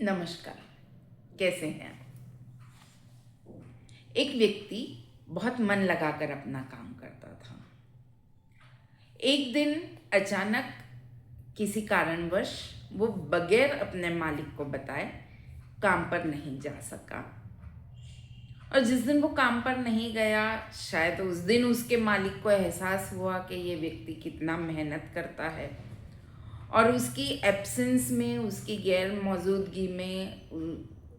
नमस्कार। कैसे हैं? एक व्यक्ति बहुत मन लगाकर अपना काम करता था। एक दिन अचानक किसी कारणवश वो बगैर अपने मालिक को बताए काम पर नहीं जा सका। और जिस दिन वो काम पर नहीं गया, शायद उस दिन उसके मालिक को एहसास हुआ कि ये व्यक्ति कितना मेहनत करता है। और उसकी एब्सेंस में, उसकी गैर मौजूदगी में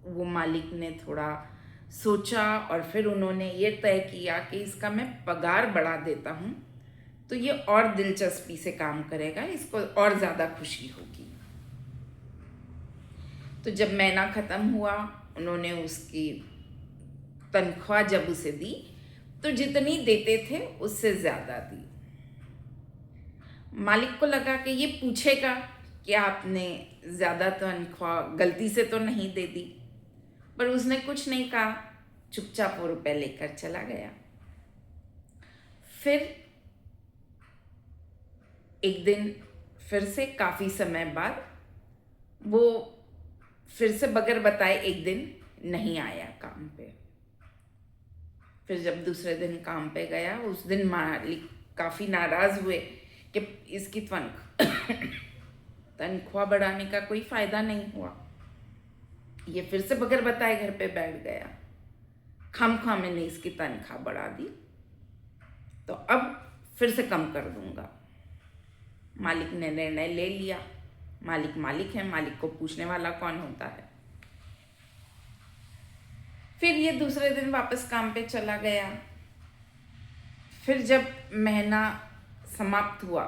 वो मालिक ने थोड़ा सोचा और फिर उन्होंने ये तय किया कि इसका मैं पगार बढ़ा देता हूँ तो ये और दिलचस्पी से काम करेगा, इसको और ज़्यादा खुशी होगी। तो जब महीना ख़त्म हुआ, उन्होंने उसकी तनख्वाह जब उसे दी तो जितनी देते थे उससे ज़्यादा दी। मालिक को लगा कि ये पूछेगा कि आपने ज़्यादा तनख्वाह गलती से तो नहीं दे दी, पर उसने कुछ नहीं कहा, चुपचाप वो रुपए लेकर चला गया। फिर एक दिन फिर से काफ़ी समय बाद वो फिर से बगैर बताए एक दिन नहीं आया काम पे। फिर जब दूसरे दिन काम पे गया, उस दिन मालिक काफ़ी नाराज़ हुए कि इसकी तनख्वाह बढ़ाने का कोई फ़ायदा नहीं हुआ। ये फिर से बगैर बताए घर पे बैठ गया। खामखा मैंने इसकी तनख्वाह बढ़ा दी, तो अब फिर से कम कर दूंगा। मालिक ने निर्णय ले लिया। मालिक मालिक है, मालिक को पूछने वाला कौन होता है। फिर ये दूसरे दिन वापस काम पे चला गया। फिर जब महीना समाप्त हुआ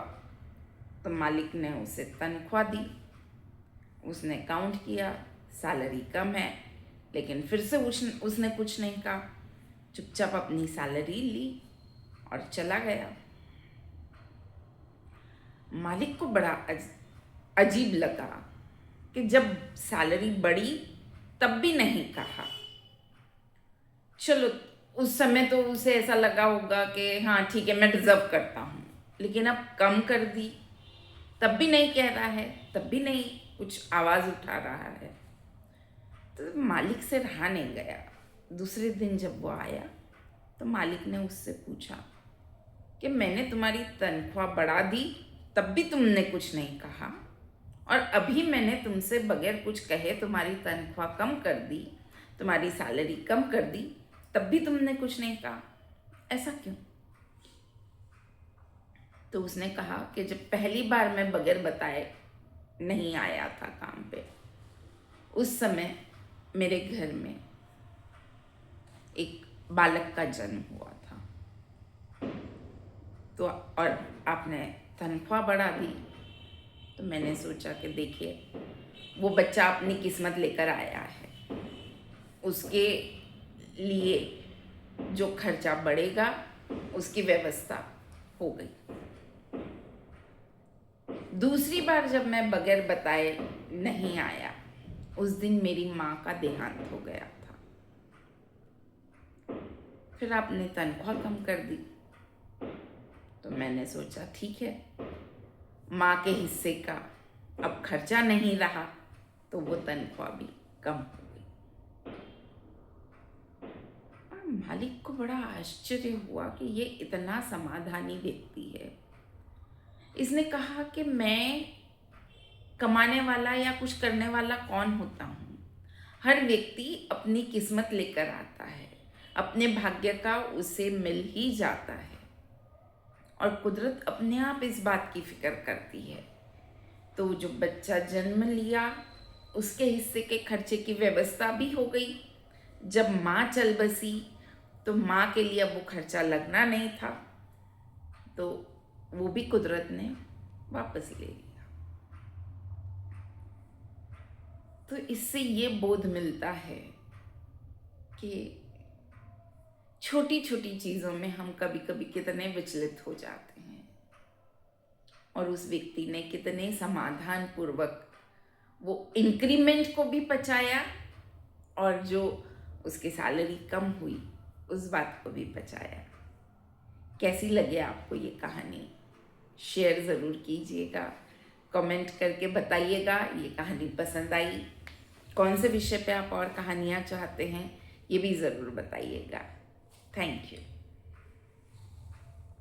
तो मालिक ने उसे तनख्वाह दी। उसने काउंट किया, सैलरी कम है, लेकिन फिर से उसने कुछ नहीं कहा, चुपचाप अपनी सैलरी ली और चला गया। मालिक को बड़ा अजीब लगा कि जब सैलरी बढ़ी तब भी नहीं कहा। चलो, उस समय तो उसे ऐसा लगा होगा कि हाँ ठीक है, मैं डिजर्व करता हूँ, लेकिन अब कम कर दी तब भी नहीं कह रहा है, तब भी नहीं कुछ आवाज़ उठा रहा है। तो मालिक से रहा नहीं गया। दूसरे दिन जब वो आया तो मालिक ने उससे पूछा कि मैंने तुम्हारी तनख्वाह बढ़ा दी तब भी तुमने कुछ नहीं कहा, और अभी मैंने तुमसे बगैर कुछ कहे तुम्हारी तनख्वाह कम कर दी, तुम्हारी सैलरी कम कर दी, तब भी तुमने कुछ नहीं कहा, ऐसा क्यों? तो उसने कहा कि जब पहली बार मैं बगैर बताए नहीं आया था काम पे, उस समय मेरे घर में एक बालक का जन्म हुआ था, तो और आपने तनख्वाह बढ़ा दी, तो मैंने सोचा कि देखिए वो बच्चा अपनी किस्मत लेकर आया है, उसके लिए जो खर्चा बढ़ेगा उसकी व्यवस्था हो गई। दूसरी बार जब मैं बगैर बताए नहीं आया, उस दिन मेरी माँ का देहांत हो गया था। फिर आपने तनख्वाह कम कर दी, तो मैंने सोचा ठीक है, माँ के हिस्से का अब खर्चा नहीं रहा तो वो तनख्वाह भी कम हो गई। और मालिक को बड़ा आश्चर्य हुआ कि ये इतना समाधानी व्यक्ति है। इसने कहा कि मैं कमाने वाला या कुछ करने वाला कौन होता हूँ? हर व्यक्ति अपनी किस्मत लेकर आता है, अपने भाग्य का उसे मिल ही जाता है, और कुदरत अपने आप इस बात की फिक्र करती है। तो जो बच्चा जन्म लिया उसके हिस्से के खर्चे की व्यवस्था भी हो गई। जब माँ चल बसी तो माँ के लिए अब वो खर्चा लगना नहीं था, तो वो भी कुदरत ने वापस ले लिया। तो इससे ये बोध मिलता है कि छोटी छोटी चीज़ों में हम कभी कभी कितने विचलित हो जाते हैं, और उस व्यक्ति ने कितने समाधान पूर्वक वो इंक्रीमेंट को भी पचाया, और जो उसकी सैलरी कम हुई उस बात को भी पचाया। कैसी लगे आपको ये कहानी? शेयर ज़रूर कीजिएगा, कमेंट करके बताइएगा ये कहानी पसंद आई, कौन से विषय पे आप और कहानियाँ चाहते हैं ये भी ज़रूर बताइएगा। Thank you.